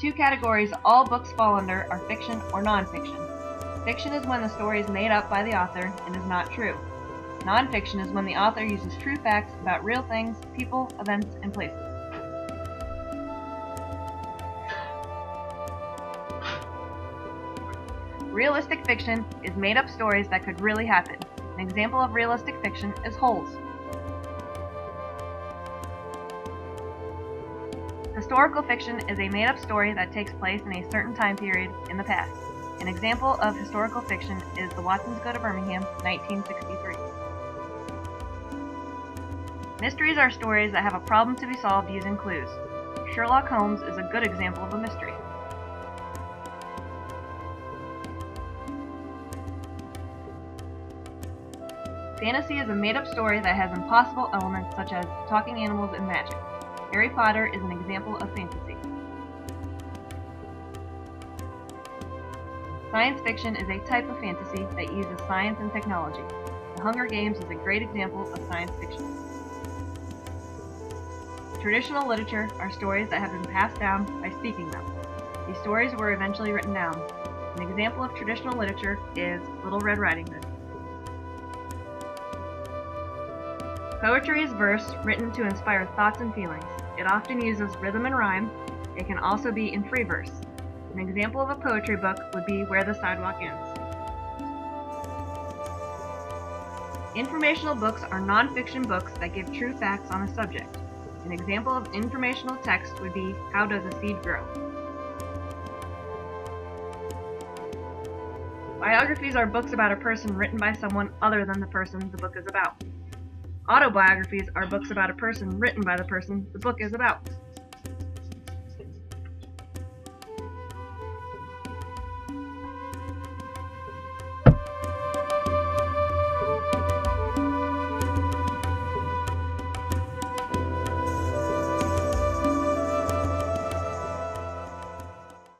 two categories all books fall under are fiction or nonfiction. Fiction is when the story is made up by the author and is not true. Nonfiction is when the author uses true facts about real things, people, events, and places. Realistic fiction is made-up stories that could really happen. An example of realistic fiction is Holes. Historical fiction is a made-up story that takes place in a certain time period in the past. An example of historical fiction is The Watsons Go to Birmingham, 1963. Mysteries are stories that have a problem to be solved using clues. Sherlock Holmes is a good example of a mystery. Fantasy is a made-up story that has impossible elements such as talking animals and magic. Harry Potter is an example of fantasy. Science fiction is a type of fantasy that uses science and technology. The Hunger Games is a great example of science fiction. Traditional literature are stories that have been passed down by speaking them. These stories were eventually written down. An example of traditional literature is Little Red Riding Hood. Poetry is verse written to inspire thoughts and feelings. It often uses rhythm and rhyme. It can also be in free verse. An example of a poetry book would be Where the Sidewalk Ends. Informational books are non-fiction books that give true facts on a subject. An example of informational text would be How Does a Seed Grow? Biographies are books about a person written by someone other than the person the book is about. Autobiographies are books about a person written by the person the book is about.